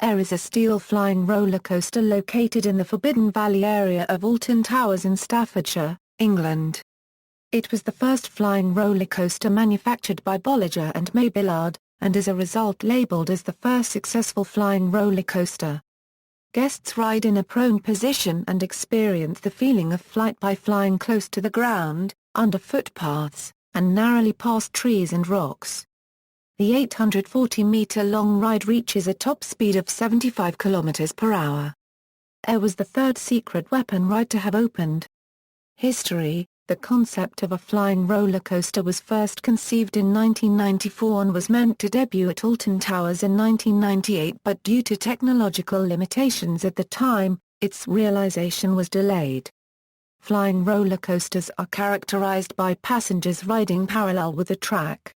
Air is a steel flying roller coaster located in the Forbidden Valley area of Alton Towers in Staffordshire, England. It was the first flying roller coaster manufactured by Bolliger and Mabillard, and as a result labelled as the first successful flying roller coaster. Guests ride in a prone position and experience the feeling of flight by flying close to the ground, under footpaths, and narrowly past trees and rocks. The 840-metre-long ride reaches a top speed of 75 km/h. Air was the third secret weapon ride to have opened. History: the concept of a flying roller coaster was first conceived in 1994 and was meant to debut at Alton Towers in 1998, but due to technological limitations at the time, its realization was delayed. Flying roller coasters are characterized by passengers riding parallel with the track.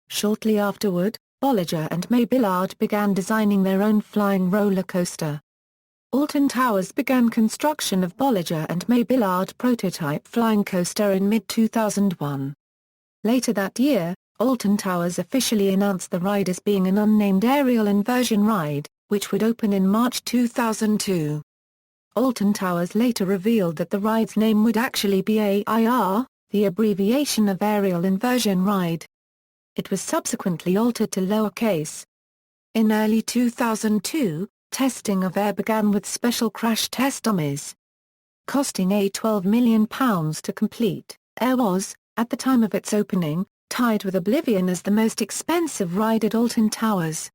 Shortly afterward, Bolliger and Mabillard began designing their own flying roller coaster. Alton Towers began construction of Bolliger and Mabillard prototype flying coaster in mid-2001. Later that year, Alton Towers officially announced the ride as being an unnamed aerial inversion ride, which would open in March 2002. Alton Towers later revealed that the ride's name would actually be AIR, the abbreviation of Aerial Inversion Ride. It was subsequently altered to lowercase. In early 2002, testing of Air began with special crash test dummies. Costing £12 million to complete, Air was, at the time of its opening, tied with Oblivion as the most expensive ride at Alton Towers.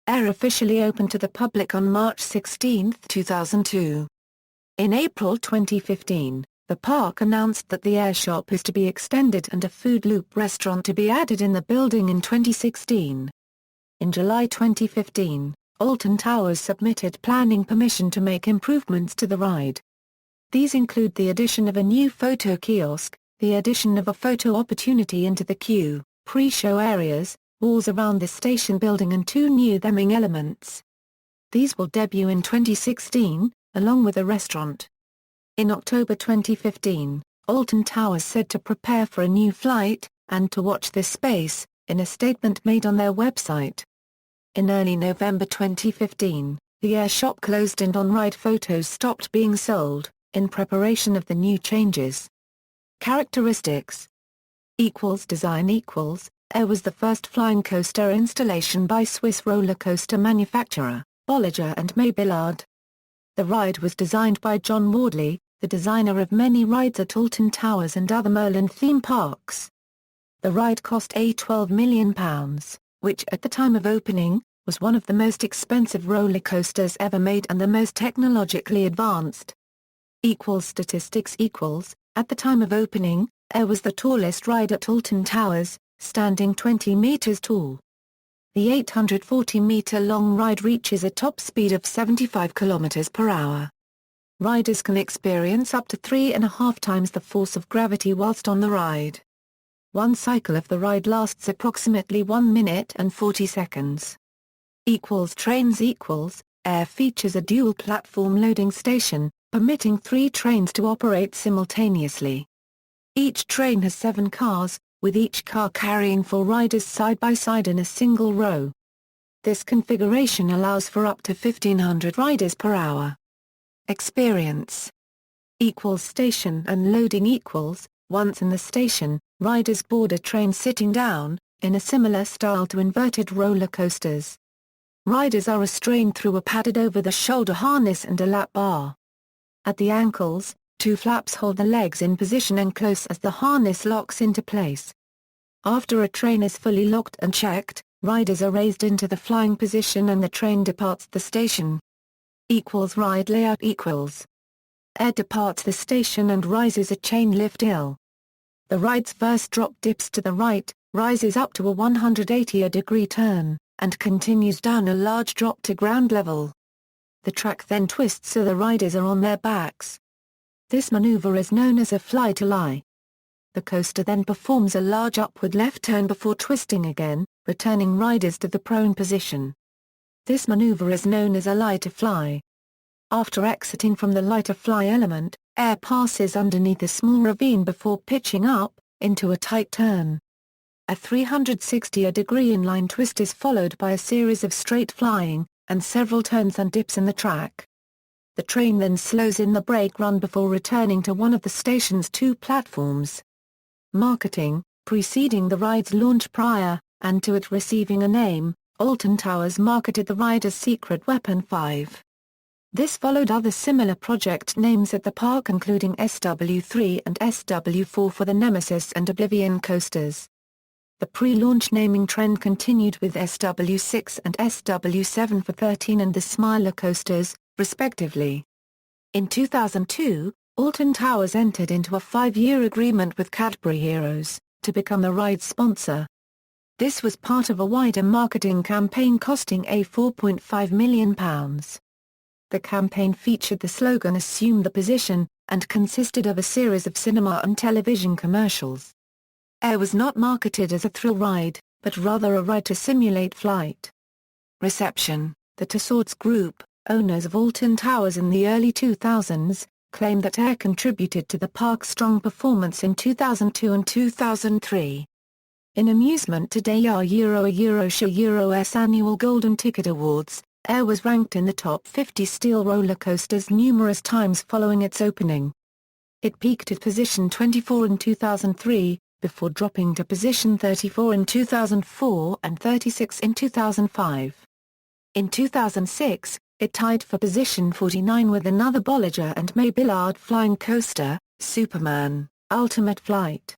Air officially opened to the public on March 16, 2002. In April 2015, the park announced that the Air Shop is to be extended and a food loop restaurant to be added in the building in 2016. In July 2015, Alton Towers submitted planning permission to make improvements to the ride. These include the addition of a new photo kiosk, the addition of a photo opportunity into the queue, pre-show areas, walls around the station building and 2 new theming elements. These will debut in 2016, along with a restaurant. In October 2015, Alton Towers said to prepare for a new flight, and to watch this space, in a statement made on their website. In early November 2015, the Air Shop closed and on-ride photos stopped being sold, in preparation of the new changes. Characteristics: Design Air was the first flying coaster installation by Swiss roller coaster manufacturer, Bolliger and Mabillard. The ride was designed by John Wardley, the designer of many rides at Alton Towers and other Merlin theme parks. The ride cost £12 million, which at the time of opening, was one of the most expensive roller coasters ever made and the most technologically advanced. Statistics: at the time of opening, Air was the tallest ride at Alton Towers, standing 20 meters tall. The 840-meter-long ride reaches a top speed of 75 km/h. Riders can experience up to 3.5 times the force of gravity whilst on the ride. One cycle of the ride lasts approximately 1 minute and 40 seconds. Trains: Air features a dual-platform loading station, permitting 3 trains to operate simultaneously. Each train has 7 cars, with each car carrying 4 riders side by side in a single row. This configuration allows for up to 1,500 riders per hour. Experience: Station and loading: once in the station, riders board a train sitting down, in a similar style to inverted roller coasters. Riders are restrained through a padded over-the-shoulder harness and a lap bar. At the ankles, 2 flaps hold the legs in position and close as the harness locks into place. After a train is fully locked and checked, riders are raised into the flying position and the train departs the station. Ride layout: Air departs the station and rises a chain lift hill. The ride's first drop dips to the right, rises up to a 180-degree turn, and continues down a large drop to ground level. The track then twists so the riders are on their backs. This maneuver is known as a fly-to-lie. The coaster then performs a large upward left turn before twisting again, returning riders to the prone position. This maneuver is known as a lie-to-fly. After exiting from the lie-to-fly element, Air passes underneath a small ravine before pitching up, into a tight turn. A 360-degree inline twist is followed by a series of straight flying, and several turns and dips in the track. The train then slows in the brake run before returning to one of the station's 2 platforms. Marketing: preceding the ride's launch prior, and to it receiving a name, Alton Towers marketed the ride as Secret Weapon 5. This followed other similar project names at the park including SW3 and SW4 for the Nemesis and Oblivion coasters. The pre-launch naming trend continued with SW6 and SW7 for 13 and the Smiler coasters, respectively. In 2002, Alton Towers entered into a 5-year agreement with Cadbury Heroes to become the ride's sponsor. This was part of a wider marketing campaign costing £4.5 million. The campaign featured the slogan "Assume the Position," and consisted of a series of cinema and television commercials. Air was not marketed as a thrill ride, but rather a ride to simulate flight. Reception: the Tussauds Group, owners of Alton Towers in the early 2000s, claimed that Air contributed to the park's strong performance in 2002 and 2003. In Amusement Today Euroshow annual Golden Ticket Awards, Air was ranked in the top 50 steel roller coasters numerous times following its opening. It peaked at position 24 in 2003, before dropping to position 34 in 2004 and 36 in 2005. In 2006, it tied for position 49 with another Bolliger and Mabillard flying coaster, Superman, Ultimate Flight.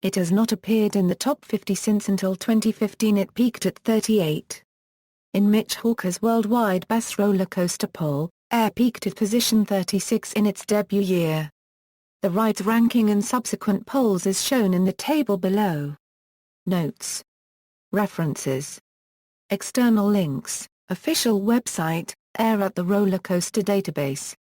It has not appeared in the top 50 since until 2015 it peaked at 38. In Mitch Hawker's worldwide best roller coaster poll, Air peaked at position 36 in its debut year. The ride's ranking in subsequent polls is shown in the table below. Notes. References. External links: official website, Air at the Roller Coaster Database.